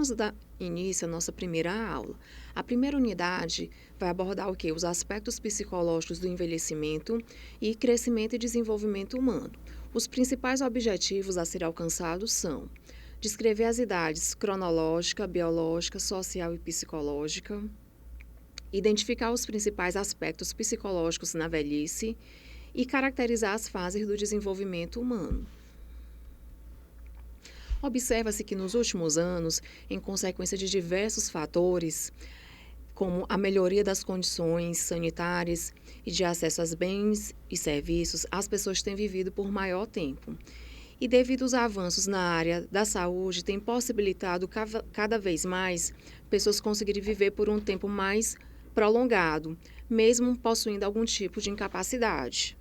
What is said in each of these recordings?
vamos dar início à nossa primeira aula. A primeira unidade vai abordar o quê? Os aspectos psicológicos do envelhecimento e crescimento e desenvolvimento humano. Os principais objetivos a serem alcançados são descrever as idades cronológica, biológica, social e psicológica, identificar os principais aspectos psicológicos na velhice e caracterizar as fases do desenvolvimento humano. Observa-se que nos últimos anos, em consequência de diversos fatores, como a melhoria das condições sanitárias e de acesso aos bens e serviços, as pessoas têm vivido por maior tempo. E devido aos avanços na área da saúde, tem possibilitado cada vez mais pessoas conseguirem viver por um tempo mais prolongado, mesmo possuindo algum tipo de incapacidade.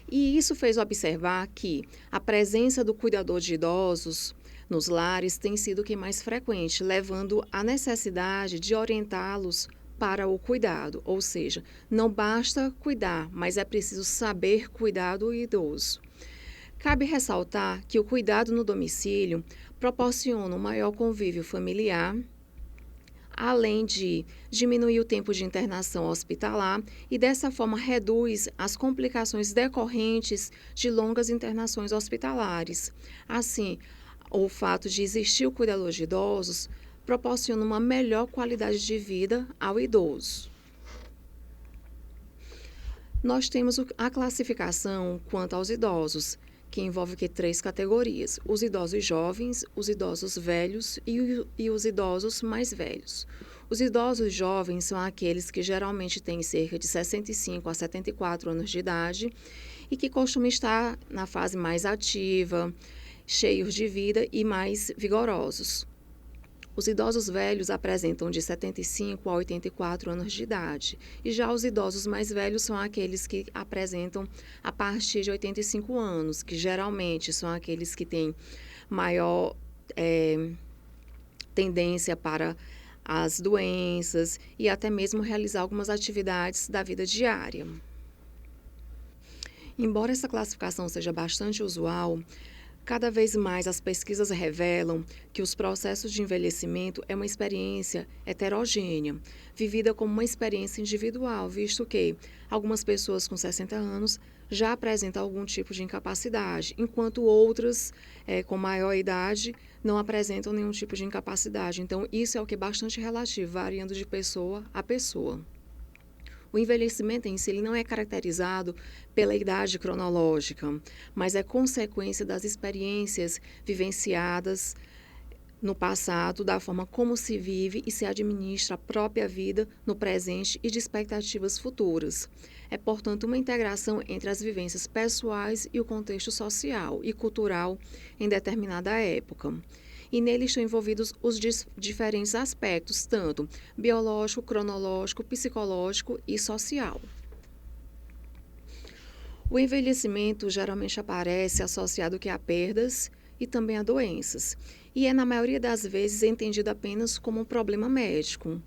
E isso fez observar que a presença do cuidador de idosos nos lares tem sido o que mais frequente, levando à necessidade de orientá-los para o cuidado, ou seja, não basta cuidar, mas é preciso saber cuidar do idoso. Cabe ressaltar que o cuidado no domicílio proporciona um maior convívio familiar, além de diminuir o tempo de internação hospitalar e, dessa forma, reduz as complicações decorrentes de longas internações hospitalares. Assim, o fato de existir o cuidador de idosos proporciona uma melhor qualidade de vida ao idoso. Nós temos a classificação quanto aos idosos, que envolve três categorias: os idosos jovens, os idosos velhos e os idosos mais velhos. Os idosos jovens são aqueles que geralmente têm cerca de 65 a 74 anos de idade e que costumam estar na fase mais ativa, cheios de vida e mais vigorosos. Os idosos velhos apresentam de 75 a 84 anos de idade, e já os idosos mais velhos são aqueles que apresentam a partir de 85 anos, que geralmente são aqueles que têm maior tendência para as doenças e até mesmo realizar algumas atividades da vida diária. Embora essa classificação seja bastante usual, cada vez mais as pesquisas revelam que os processos de envelhecimento é uma experiência heterogênea, vivida como uma experiência individual, visto que algumas pessoas com 60 anos já apresentam algum tipo de incapacidade, enquanto outras com maior idade não apresentam nenhum tipo de incapacidade. Então, isso é o que é bastante relativo, variando de pessoa a pessoa. O envelhecimento em si ele não é caracterizado pela idade cronológica, mas é consequência das experiências vivenciadas no passado, da forma como se vive e se administra a própria vida no presente e de expectativas futuras. É, portanto, uma integração entre as vivências pessoais e o contexto social e cultural em determinada época. E nele estão envolvidos os diferentes aspectos, tanto biológico, cronológico, psicológico e social. O envelhecimento geralmente aparece associado a perdas e também a doenças, e é, na maioria das vezes, entendido apenas como um problema médico.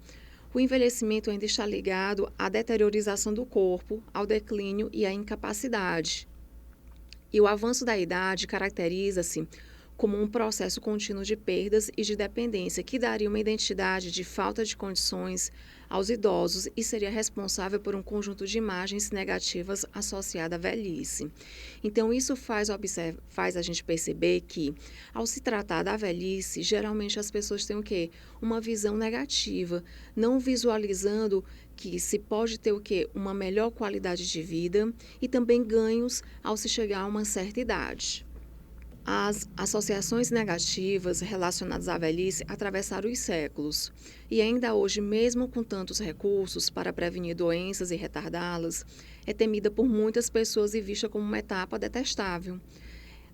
O envelhecimento ainda está ligado à deteriorização do corpo, ao declínio e à incapacidade. E o avanço da idade caracteriza-se como um processo contínuo de perdas e de dependência, que daria uma identidade de falta de condições aos idosos e seria responsável por um conjunto de imagens negativas associadas à velhice. Então, isso faz a gente perceber que, ao se tratar da velhice, geralmente as pessoas têm o quê? Uma visão negativa, não visualizando que se pode ter o quê? Uma melhor qualidade de vida e também ganhos ao se chegar a uma certa idade. As associações negativas relacionadas à velhice atravessaram os séculos e ainda hoje, mesmo com tantos recursos para prevenir doenças e retardá-las, é temida por muitas pessoas e vista como uma etapa detestável.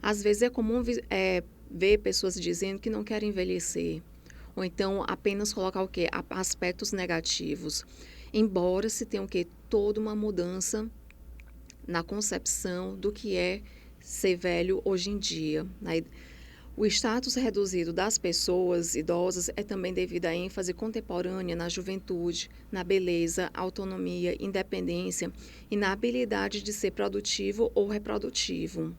Às vezes é comum ver pessoas dizendo que não querem envelhecer, ou então apenas colocar o quê? Aspectos negativos, embora se tenha o quê? Toda uma mudança na concepção do que é ser velho hoje em dia. O status reduzido das pessoas idosas é também devido à ênfase contemporânea na juventude, na beleza, autonomia, independência e na habilidade de ser produtivo ou reprodutivo.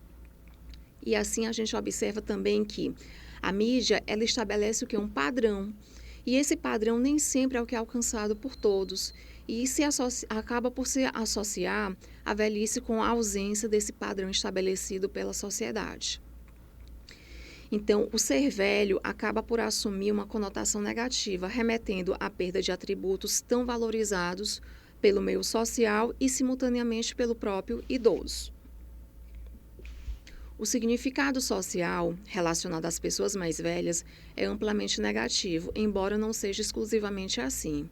E assim a gente observa também que A mídia, ela estabelece o que? Um padrão. E esse padrão nem sempre é o que é alcançado por todos. E acaba por se associar a velhice com a ausência desse padrão estabelecido pela sociedade. Então, o ser velho acaba por assumir uma conotação negativa, remetendo à perda de atributos tão valorizados pelo meio social e, simultaneamente, pelo próprio idoso. O significado social relacionado às pessoas mais velhas é amplamente negativo, embora não seja exclusivamente assim.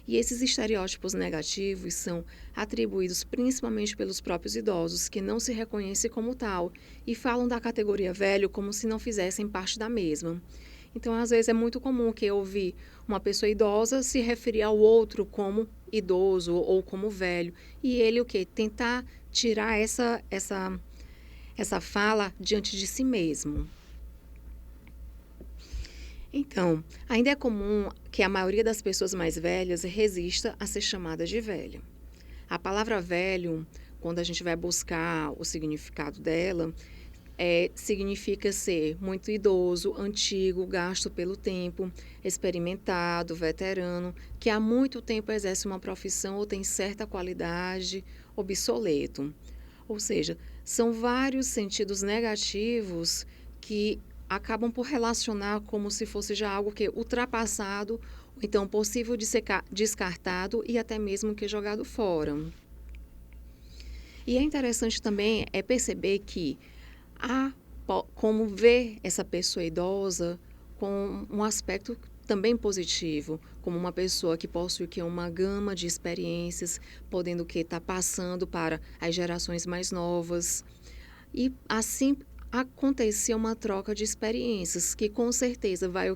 E esses estereótipos negativos são atribuídos principalmente pelos próprios idosos, que não se reconhecem como tal e falam da categoria velho como se não fizessem parte da mesma. Então, às vezes, é muito comum que eu ouvir uma pessoa idosa se referir ao outro como idoso ou como velho. E ele o quê? Tentar tirar essa fala diante de si mesmo. Então, ainda é comum que a maioria das pessoas mais velhas resista a ser chamada de velha. A palavra velho, quando a gente vai buscar o significado dela, significa ser muito idoso, antigo, gasto pelo tempo, experimentado, veterano, que há muito tempo exerce uma profissão ou tem certa qualidade, obsoleto. Ou seja, são vários sentidos negativos que acabam por relacionar como se fosse já algo que é ultrapassado, ou então possível de ser descartado e até mesmo que jogado fora. E é interessante também perceber que há como ver essa pessoa idosa com um aspecto também positivo, como uma pessoa que possui uma gama de experiências, podendo estar passando para as gerações mais novas. E assim acontecer uma troca de experiências, que com certeza vai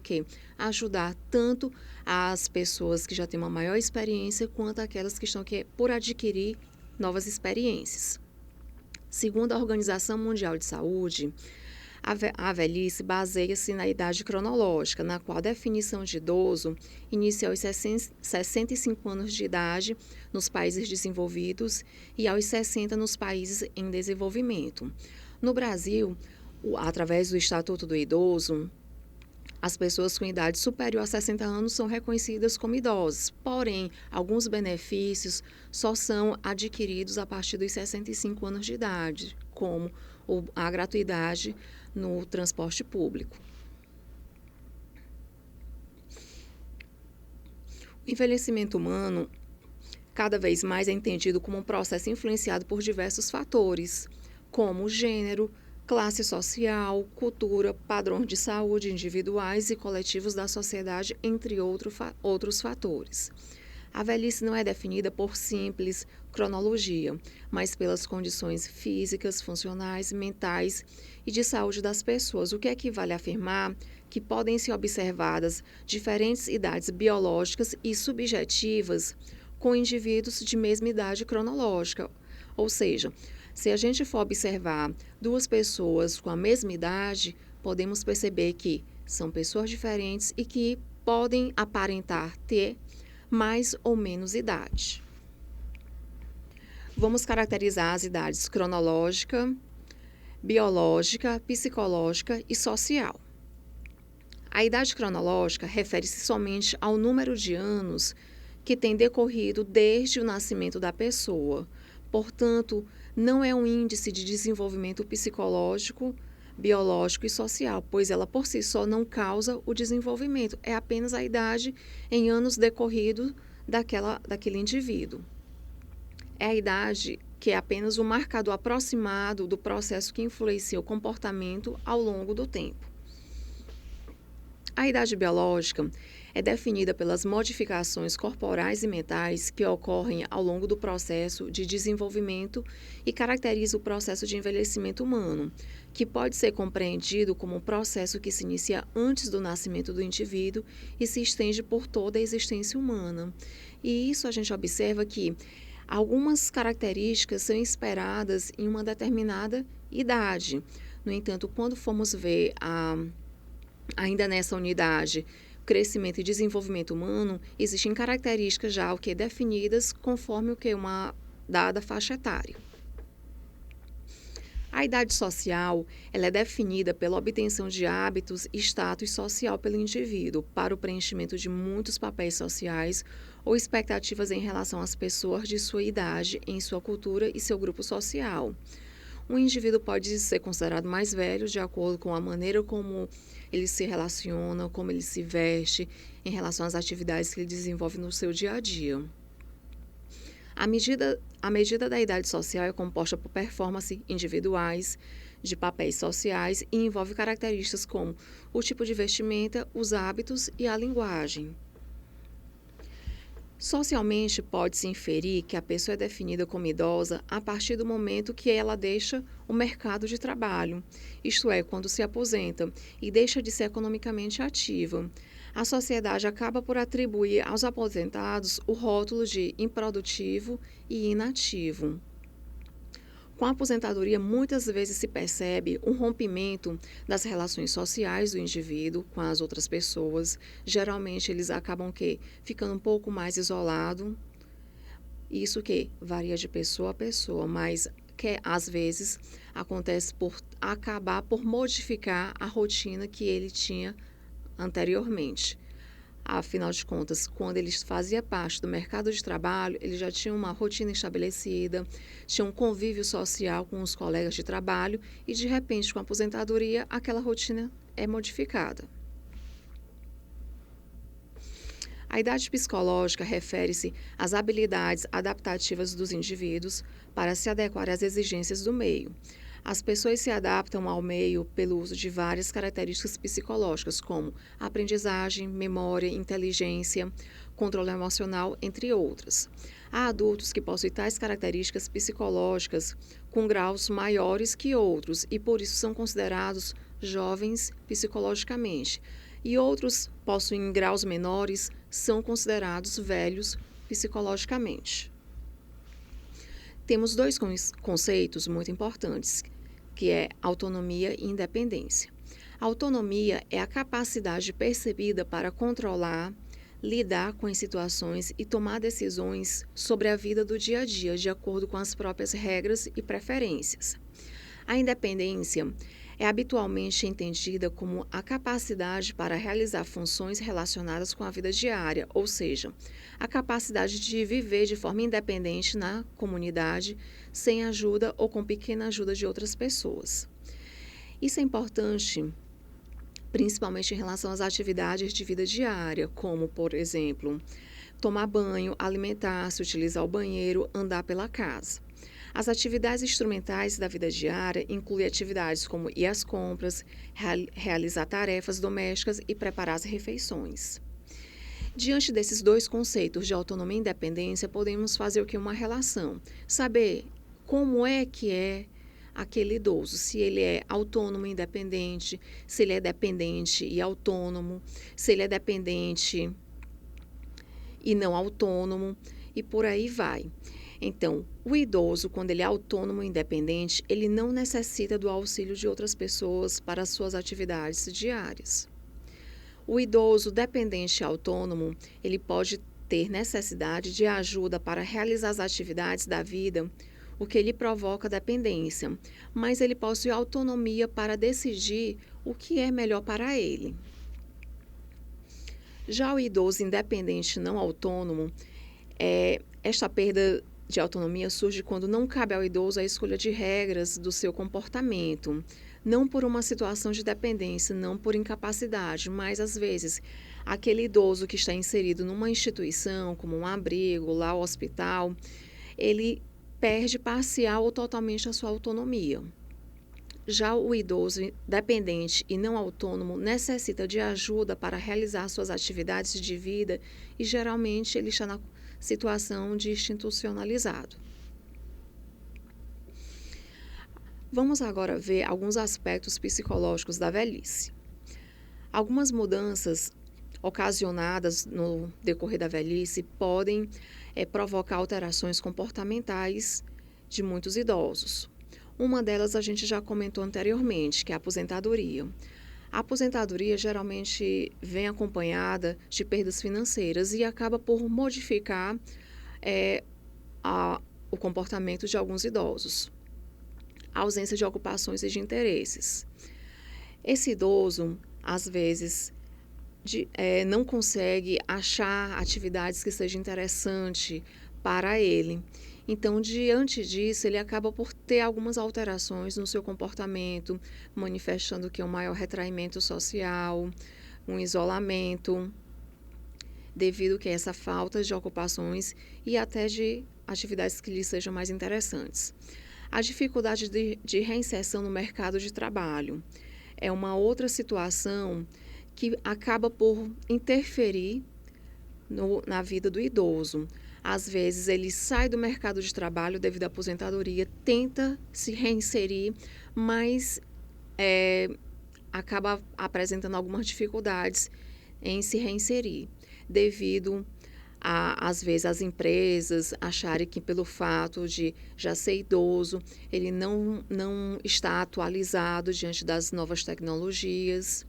ajudar tanto as pessoas que já têm uma maior experiência, quanto aquelas que estão por adquirir novas experiências. Segundo a Organização Mundial de Saúde, a velhice baseia-se na idade cronológica, na qual a definição de idoso inicia aos 65 anos de idade nos países desenvolvidos e aos 60 nos países em desenvolvimento. No Brasil, através do Estatuto do Idoso, as pessoas com idade superior a 60 anos são reconhecidas como idosas, porém, alguns benefícios só são adquiridos a partir dos 65 anos de idade, como a gratuidade no transporte público. O envelhecimento humano cada vez mais é entendido como um processo influenciado por diversos fatores, como gênero, classe social, cultura, padrões de saúde individuais e coletivos da sociedade, entre outros fatores. A velhice não é definida por simples cronologia, mas pelas condições físicas, funcionais, mentais e de saúde das pessoas, o que equivale a afirmar que podem ser observadas diferentes idades biológicas e subjetivas com indivíduos de mesma idade cronológica. Ou seja, se a gente for observar duas pessoas com a mesma idade, podemos perceber que são pessoas diferentes e que podem aparentar ter mais ou menos idade. Vamos caracterizar as idades cronológica, biológica, psicológica e social. A idade cronológica refere-se somente ao número de anos que tem decorrido desde o nascimento da pessoa. Portanto, não é um índice de desenvolvimento psicológico, biológico e social, pois ela por si só não causa o desenvolvimento, é apenas a idade em anos decorridos daquele indivíduo. É a idade que é apenas um marcador aproximado do processo que influencia o comportamento ao longo do tempo. A idade biológica é definida pelas modificações corporais e mentais que ocorrem ao longo do processo de desenvolvimento e caracteriza o processo de envelhecimento humano, que pode ser compreendido como um processo que se inicia antes do nascimento do indivíduo e se estende por toda a existência humana. E isso a gente observa que algumas características são esperadas em uma determinada idade. No entanto, quando formos ver ainda nessa unidade, crescimento e desenvolvimento humano, existem características já definidas conforme uma dada faixa etária. A idade social, ela é definida pela obtenção de hábitos e status social pelo indivíduo para o preenchimento de muitos papéis sociais ou expectativas em relação às pessoas de sua idade em sua cultura e seu grupo social. Um indivíduo pode ser considerado mais velho de acordo com a maneira como ele se relaciona, como ele se veste, em relação às atividades que ele desenvolve no seu dia a dia. A medida da idade social é composta por performances individuais, de papéis sociais e envolve características como o tipo de vestimenta, os hábitos e a linguagem. Socialmente, pode-se inferir que a pessoa é definida como idosa a partir do momento que ela deixa o mercado de trabalho, isto é, quando se aposenta e deixa de ser economicamente ativa. A sociedade acaba por atribuir aos aposentados o rótulo de improdutivo e inativo. Com a aposentadoria, muitas vezes se percebe um rompimento das relações sociais do indivíduo com as outras pessoas. Geralmente, eles acabam ficando um pouco mais isolados. Isso que varia de pessoa a pessoa, mas que às vezes acontece por acabar por modificar a rotina que ele tinha anteriormente. Afinal de contas, quando ele fazia parte do mercado de trabalho, ele já tinha uma rotina estabelecida, tinha um convívio social com os colegas de trabalho e, de repente, com a aposentadoria, aquela rotina é modificada. A idade psicológica refere-se às habilidades adaptativas dos indivíduos para se adequar às exigências do meio. As pessoas se adaptam ao meio pelo uso de várias características psicológicas, como aprendizagem, memória, inteligência, controle emocional, entre outras. Há adultos que possuem tais características psicológicas com graus maiores que outros e, por isso, são considerados jovens psicologicamente. E outros possuem graus menores, são considerados velhos psicologicamente. Temos dois conceitos muito importantes, que é autonomia e independência. A autonomia é a capacidade percebida para controlar, lidar com as situações e tomar decisões sobre a vida do dia a dia, de acordo com as próprias regras e preferências. A independência é habitualmente entendida como a capacidade para realizar funções relacionadas com a vida diária, ou seja, a capacidade de viver de forma independente na comunidade, sem ajuda ou com pequena ajuda de outras pessoas. Isso é importante, principalmente em relação às atividades de vida diária, como, por exemplo, tomar banho, alimentar-se, utilizar o banheiro, andar pela casa. As atividades instrumentais da vida diária incluem atividades como ir às compras, realizar tarefas domésticas e preparar as refeições. Diante desses dois conceitos de autonomia e independência, podemos fazer uma relação, saber como é que é aquele idoso, se ele é autônomo e independente, se ele é dependente e autônomo, se ele é dependente e não autônomo, e por aí vai. Então, o idoso, quando ele é autônomo e independente, ele não necessita do auxílio de outras pessoas para as suas atividades diárias. O idoso dependente e autônomo, ele pode ter necessidade de ajuda para realizar as atividades da vida, o que lhe provoca dependência, mas ele possui autonomia para decidir o que é melhor para ele. Já o idoso independente não autônomo, esta perda de autonomia surge quando não cabe ao idoso a escolha de regras do seu comportamento, não por uma situação de dependência, não por incapacidade, mas às vezes aquele idoso que está inserido numa instituição, como um abrigo, lá o hospital, ele perde parcial ou totalmente a sua autonomia. Já o idoso dependente e não autônomo necessita de ajuda para realizar suas atividades de vida e geralmente ele está na situação de institucionalizado. Vamos agora ver alguns aspectos psicológicos da velhice. Algumas mudanças ocasionadas no decorrer da velhice podem provocar alterações comportamentais de muitos idosos. Uma delas a gente já comentou anteriormente, que é a aposentadoria. A aposentadoria geralmente vem acompanhada de perdas financeiras e acaba por modificar o comportamento de alguns idosos. ausência de ocupações e de interesses. Esse idoso, às vezes, não consegue achar atividades que sejam interessantes para ele. Então, diante disso, ele acaba por ter algumas alterações no seu comportamento, manifestando que é um maior retraimento social, um isolamento, devido a essa falta de ocupações e até de atividades que lhe sejam mais interessantes. A dificuldade de reinserção no mercado de trabalho é uma outra situação que acaba por interferir na vida do idoso. Às vezes ele sai do mercado de trabalho devido à aposentadoria, tenta se reinserir, mas acaba apresentando algumas dificuldades em se reinserir, devido às vezes as empresas acharem que pelo fato de já ser idoso, ele não está atualizado diante das novas tecnologias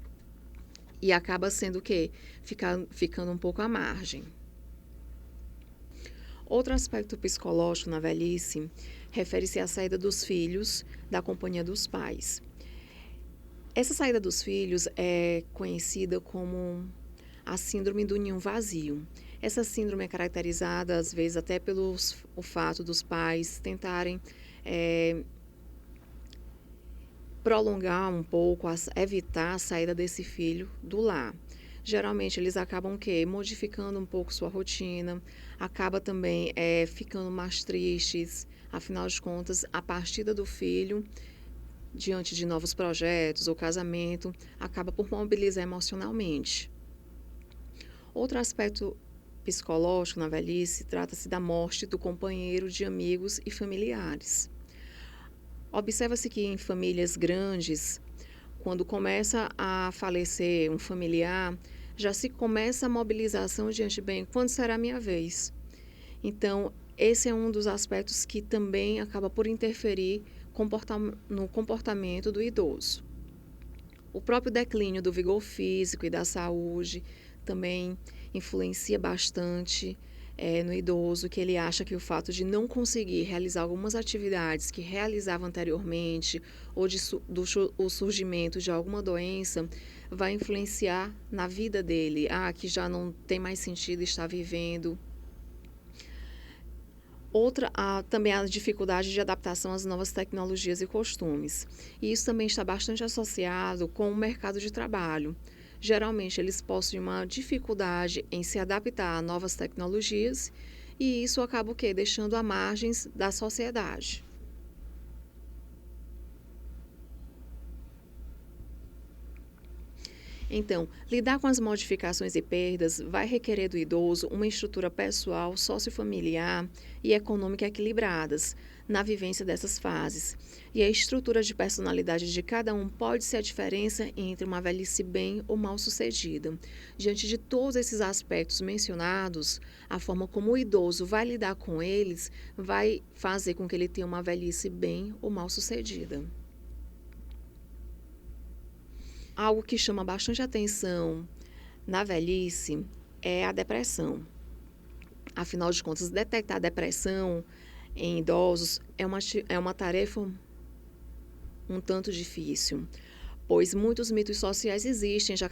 e acaba sendo o quê? Ficando um pouco à margem. Outro aspecto psicológico na velhice refere-se à saída dos filhos da companhia dos pais. Essa saída dos filhos é conhecida como a síndrome do ninho vazio. Essa síndrome é caracterizada, às vezes, até pelo fato dos pais tentarem prolongar um pouco, evitar a saída desse filho do lar. Geralmente, eles acabam modificando um pouco sua rotina, acaba também ficando mais tristes, afinal de contas, a partida do filho, diante de novos projetos ou casamento, acaba por mobilizar emocionalmente. Outro aspecto psicológico na velhice trata-se da morte do companheiro de amigos e familiares. Observa-se que em famílias grandes, quando começa a falecer um familiar, já se começa a mobilização diante bem, quando será a minha vez? Então, esse é um dos aspectos que também acaba por interferir no comportamento do idoso. O próprio declínio do vigor físico e da saúde também influencia bastante no idoso, que ele acha que o fato de não conseguir realizar algumas atividades que realizava anteriormente ou o surgimento de alguma doença vai influenciar na vida dele, que já não tem mais sentido estar vivendo. Também a dificuldade de adaptação às novas tecnologias e costumes. E isso também está bastante associado com o mercado de trabalho. Geralmente, eles possuem uma dificuldade em se adaptar a novas tecnologias e isso acaba deixando à margem da sociedade. Então, lidar com as modificações e perdas vai requerer do idoso uma estrutura pessoal, sociofamiliar e econômica equilibradas na vivência dessas fases. E a estrutura de personalidade de cada um pode ser a diferença entre uma velhice bem ou mal sucedida. Diante de todos esses aspectos mencionados, a forma como o idoso vai lidar com eles vai fazer com que ele tenha uma velhice bem ou mal sucedida. Algo que chama bastante atenção na velhice é a depressão. Afinal de contas, detectar a depressão em idosos é uma tarefa um tanto difícil, pois muitos mitos sociais existem já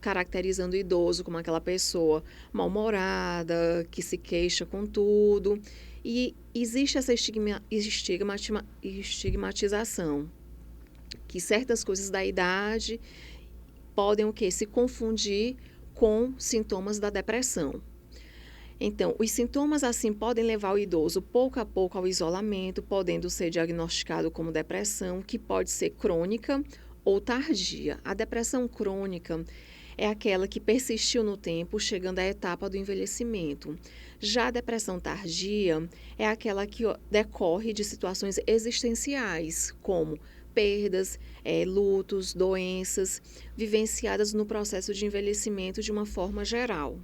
caracterizando o idoso como aquela pessoa mal-humorada, que se queixa com tudo, e existe essa estigmatização, que certas coisas da idade podem se confundir com sintomas da depressão. Então, os sintomas assim podem levar o idoso pouco a pouco ao isolamento, podendo ser diagnosticado como depressão, que pode ser crônica ou tardia. A depressão crônica é aquela que persistiu no tempo, chegando à etapa do envelhecimento. Já a depressão tardia é aquela que decorre de situações existenciais, como perdas, lutos, doenças, vivenciadas no processo de envelhecimento de uma forma geral.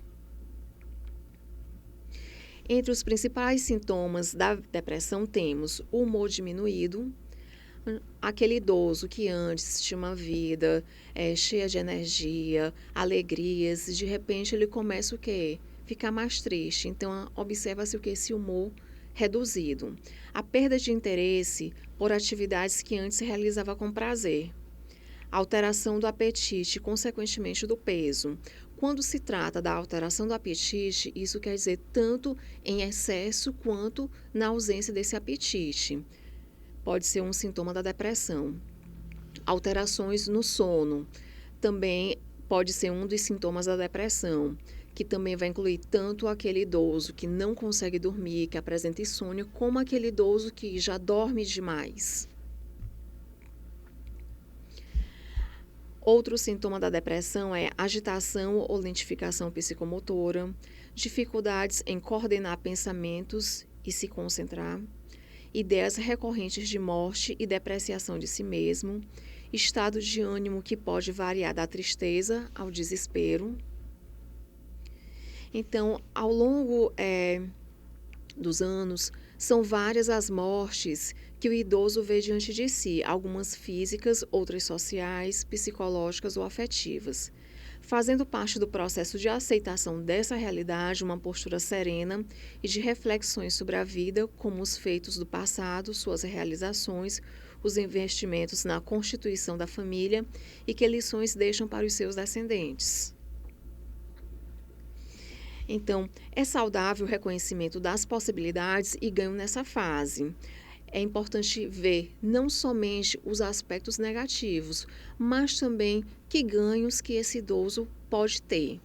Entre os principais sintomas da depressão temos o humor diminuído, aquele idoso que antes tinha uma vida cheia de energia, alegrias, de repente ele começa ficar mais triste. Então, observa-se esse humor reduzido. A perda de interesse por atividades que antes se realizava com prazer. Alteração do apetite e, consequentemente, do peso. Quando se trata da alteração do apetite, isso quer dizer tanto em excesso quanto na ausência desse apetite. Pode ser um sintoma da depressão. Alterações no sono. Também pode ser um dos sintomas da depressão, que também vai incluir tanto aquele idoso que não consegue dormir, que apresenta insônia, como aquele idoso que já dorme demais. Outro sintoma da depressão é agitação ou lentificação psicomotora, dificuldades em coordenar pensamentos e se concentrar, ideias recorrentes de morte e depreciação de si mesmo, estado de ânimo que pode variar da tristeza ao desespero. Então, ao longo dos anos, são várias as mortes que o idoso vê diante de si, algumas físicas, outras sociais, psicológicas ou afetivas. Fazendo parte do processo de aceitação dessa realidade, uma postura serena e de reflexões sobre a vida, como os feitos do passado, suas realizações, os investimentos na constituição da família e que lições deixam para os seus descendentes. Então, é saudável o reconhecimento das possibilidades e ganho nessa fase. É importante ver não somente os aspectos negativos, mas também que ganhos que esse idoso pode ter,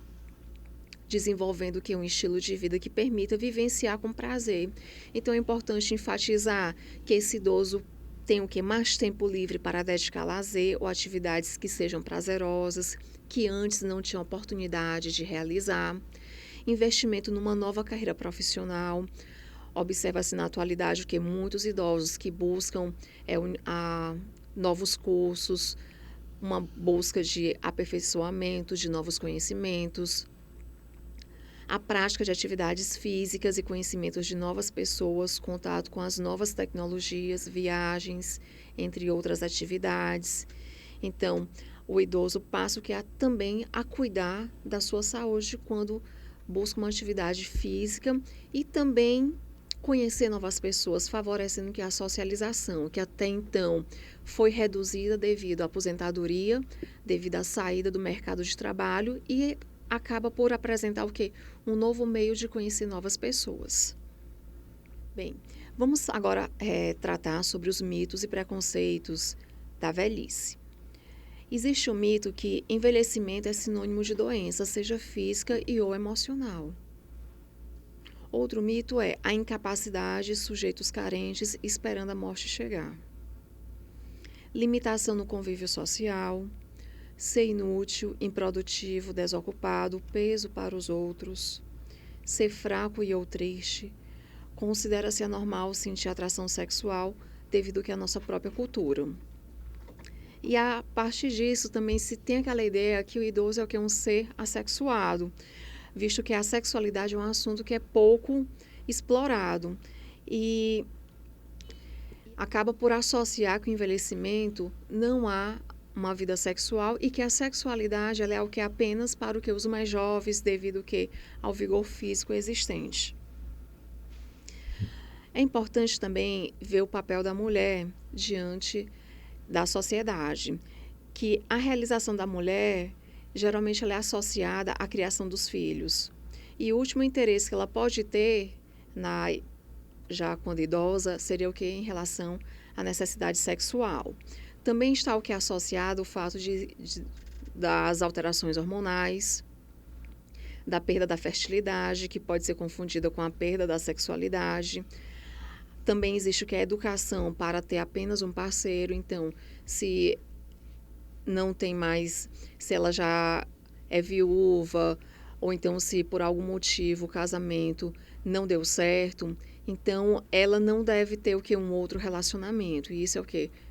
desenvolvendo um estilo de vida que permita vivenciar com prazer. Então, é importante enfatizar que esse idoso tem mais tempo livre para dedicar a lazer ou atividades que sejam prazerosas, que antes não tinha oportunidade de realizar. Investimento numa nova carreira profissional. Observa-se na atualidade que muitos idosos que buscam novos cursos, uma busca de aperfeiçoamento, de novos conhecimentos, a prática de atividades físicas e conhecimentos de novas pessoas, contato com as novas tecnologias, viagens, entre outras atividades. Então, o idoso passa também a cuidar da sua saúde quando busca uma atividade física e também conhecer novas pessoas, favorecendo a socialização, que até então foi reduzida devido à aposentadoria, devido à saída do mercado de trabalho e acaba por apresentar um novo meio de conhecer novas pessoas. Bem, vamos agora tratar sobre os mitos e preconceitos da velhice. Existe o mito que envelhecimento é sinônimo de doença, seja física ou emocional. Outro mito é a incapacidade de sujeitos carentes esperando a morte chegar. Limitação no convívio social, ser inútil, improdutivo, desocupado, peso para os outros, ser fraco ou triste. Considera-se anormal sentir atração sexual devido à nossa própria cultura. E a partir disso também se tem aquela ideia que o idoso é um ser assexuado, visto que a sexualidade é um assunto que é pouco explorado e acaba por associar que o envelhecimento não há uma vida sexual e que a sexualidade ela é apenas para os mais jovens devido ao vigor físico existente. É importante também ver o papel da mulher diante da sociedade, que a realização da mulher geralmente ela é associada à criação dos filhos. E o último interesse que ela pode ter, já quando idosa, seria em relação à necessidade sexual. Também está associado o fato das alterações hormonais, da perda da fertilidade, que pode ser confundida com a perda da sexualidade. Também existe a educação para ter apenas um parceiro, então, se não tem mais, se ela já é viúva, ou então se por algum motivo o casamento não deu certo, então ela não deve ter um outro relacionamento, e isso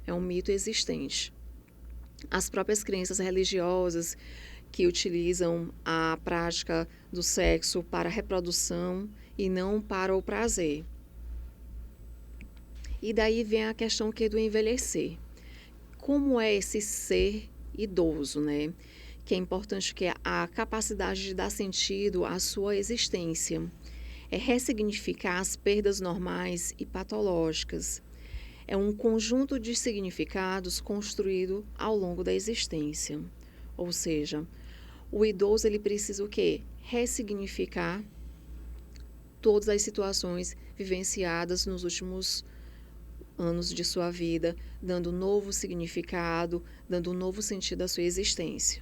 é um mito existente. As próprias crenças religiosas que utilizam a prática do sexo para a reprodução e não para o prazer. E daí vem a questão do envelhecer. Como é esse ser idoso, né? Que é importante a capacidade de dar sentido à sua existência. é ressignificar as perdas normais e patológicas. É um conjunto de significados construído ao longo da existência. Ou seja, o idoso ele precisa o quê? Ressignificar todas as situações vivenciadas nos últimos anos de sua vida, dando um novo significado, dando um novo sentido à sua existência.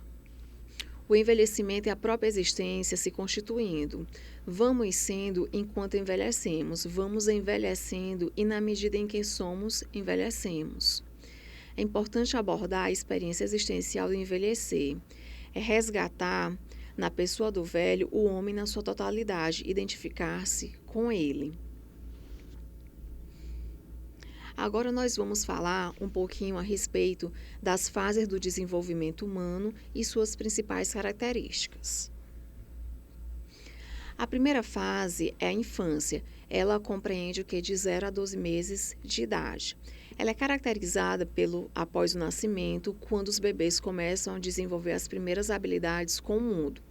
O envelhecimento é a própria existência se constituindo. Vamos sendo enquanto envelhecemos, vamos envelhecendo e na medida em que somos, envelhecemos. É importante abordar a experiência existencial do envelhecer. É resgatar na pessoa do velho o homem na sua totalidade, identificar-se com ele. Agora nós vamos falar um pouquinho a respeito das fases do desenvolvimento humano e suas principais características. A primeira fase é a infância. Ela compreende o que de 0 a 12 meses de idade. Ela é caracterizada após o nascimento, quando os bebês começam a desenvolver as primeiras habilidades com o mundo.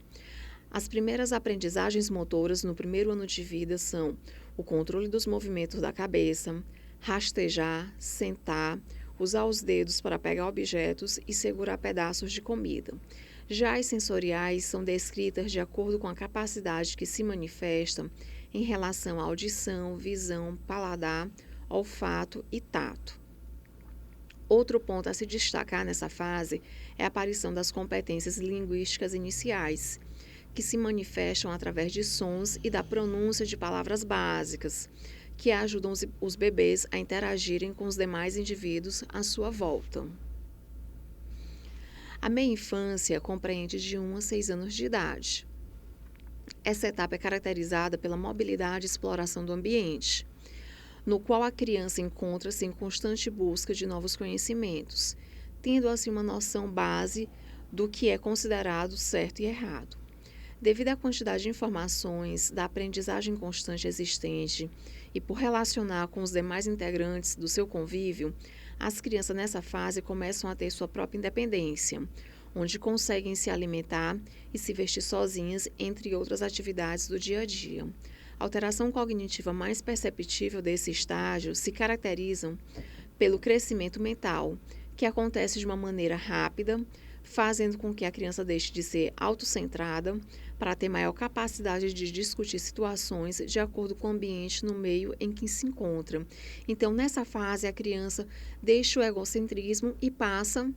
As primeiras aprendizagens motoras no primeiro ano de vida são o controle dos movimentos da cabeça, rastejar, sentar, usar os dedos para pegar objetos e segurar pedaços de comida. Já as sensoriais são descritas de acordo com a capacidade que se manifesta em relação à audição, visão, paladar, olfato e tato. Outro ponto a se destacar nessa fase é a aparição das competências linguísticas iniciais, que se manifestam através de sons e da pronúncia de palavras básicas, que ajudam os bebês a interagirem com os demais indivíduos à sua volta. A meia-infância compreende de 1 a 6 anos de idade. Essa etapa é caracterizada pela mobilidade e exploração do ambiente, no qual a criança encontra-se em constante busca de novos conhecimentos, tendo assim uma noção base do que é considerado certo e errado. Devido à quantidade de informações, da aprendizagem constante existente e por relacionar com os demais integrantes do seu convívio, as crianças nessa fase começam a ter sua própria independência, onde conseguem se alimentar e se vestir sozinhas, entre outras atividades do dia a dia. A alteração cognitiva mais perceptível desse estágio se caracterizam pelo crescimento mental, que acontece de uma maneira rápida, fazendo com que a criança deixe de ser autocentrada para ter maior capacidade de discutir situações de acordo com o ambiente no meio em que se encontra. Então, nessa fase, a criança deixa o egocentrismo e passa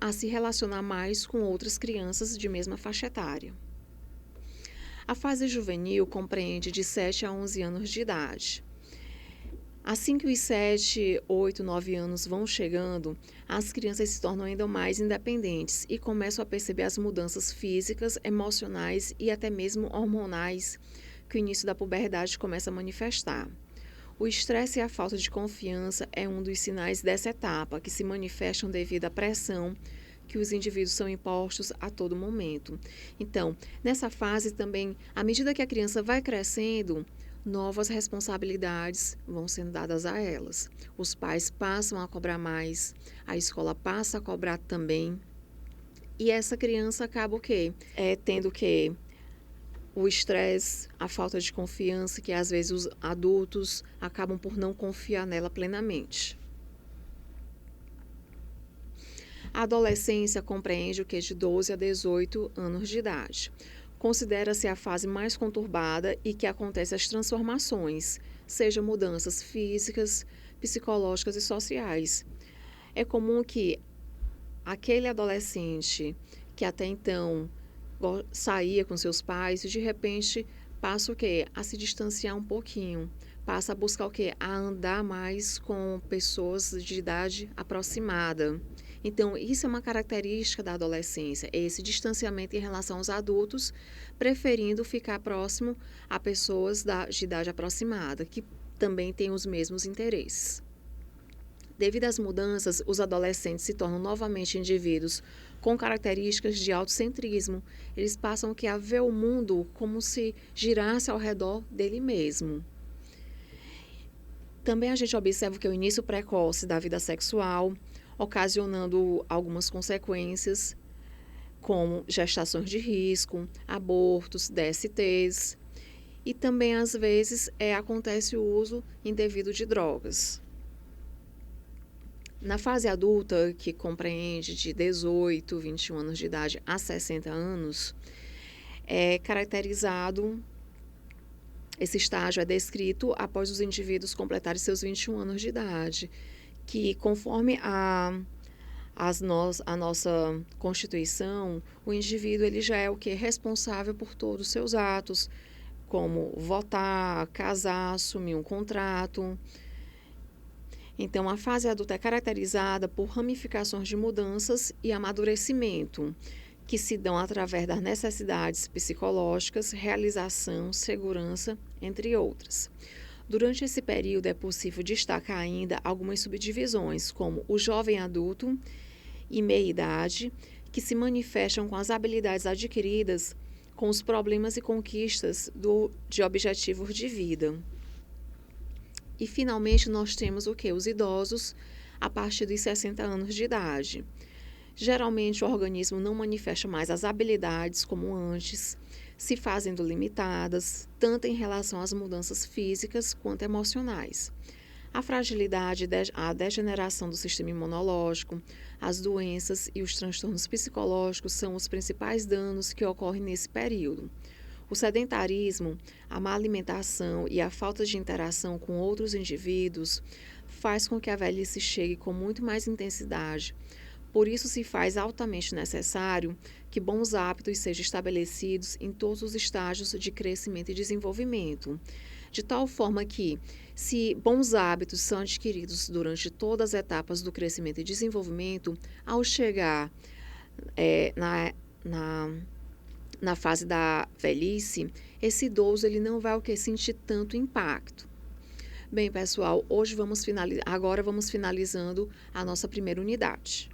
a se relacionar mais com outras crianças de mesma faixa etária. A fase juvenil compreende de 7 a 11 anos de idade. Assim que os 7, 8, 9 anos vão chegando, as crianças se tornam ainda mais independentes e começam a perceber as mudanças físicas, emocionais e até mesmo hormonais que o início da puberdade começa a manifestar. O estresse e a falta de confiança é um dos sinais dessa etapa, que se manifestam devido à pressão que os indivíduos são impostos a todo momento. Então, nessa fase também, à medida que a criança vai crescendo, novas responsabilidades vão sendo dadas a elas. Os pais passam a cobrar mais, a escola passa a cobrar também. E essa criança acaba o quê? Tendo o quê? O estresse, a falta de confiança, que às vezes os adultos acabam por não confiar nela plenamente. A adolescência compreende o que de 12 a 18 anos de idade. Considera-se a fase mais conturbada e que acontecem as transformações, sejam mudanças físicas, psicológicas e sociais. É comum que aquele adolescente que até então saía com seus pais, de repente passa o quê? A se distanciar um pouquinho, passa a buscar o quê? A andar mais com pessoas de idade aproximada. Então, isso é uma característica da adolescência, esse distanciamento em relação aos adultos, preferindo ficar próximo a pessoas de idade aproximada, que também têm os mesmos interesses. Devido às mudanças, os adolescentes se tornam novamente indivíduos com características de autocentrismo. Eles passam a ver o mundo como se girasse ao redor dele mesmo. Também a gente observa que é o início precoce da vida sexual, ocasionando algumas consequências, como gestações de risco, abortos, DSTs. e também às vezes acontece o uso indevido de drogas. Na fase adulta, que compreende de 18, 21 anos de idade a 60 anos, esse estágio é descrito após os indivíduos completarem seus 21 anos de idade, que conforme a nossa Constituição, o indivíduo ele já é o que? Responsável por todos os seus atos, como votar, casar, assumir um contrato. Então, a fase adulta é caracterizada por ramificações de mudanças e amadurecimento, que se dão através das necessidades psicológicas, realização, segurança, entre outras. Durante esse período é possível destacar ainda algumas subdivisões, como o jovem adulto e meia-idade, que se manifestam com as habilidades adquiridas com os problemas e conquistas de objetivos de vida. E, finalmente, nós temos o quê? Os idosos a partir dos 60 anos de idade. Geralmente, o organismo não manifesta mais as habilidades como antes, se fazendo limitadas, tanto em relação às mudanças físicas quanto emocionais. A fragilidade, a degeneração do sistema imunológico, as doenças e os transtornos psicológicos são os principais danos que ocorrem nesse período. O sedentarismo, a má alimentação e a falta de interação com outros indivíduos faz com que a velhice chegue com muito mais intensidade. Por isso, se faz altamente necessário que bons hábitos sejam estabelecidos em todos os estágios de crescimento e desenvolvimento, de tal forma que, se bons hábitos são adquiridos durante todas as etapas do crescimento e desenvolvimento, ao chegar na fase da velhice, esse idoso ele não vai sentir tanto impacto. Bem, pessoal, agora vamos finalizando a nossa primeira unidade.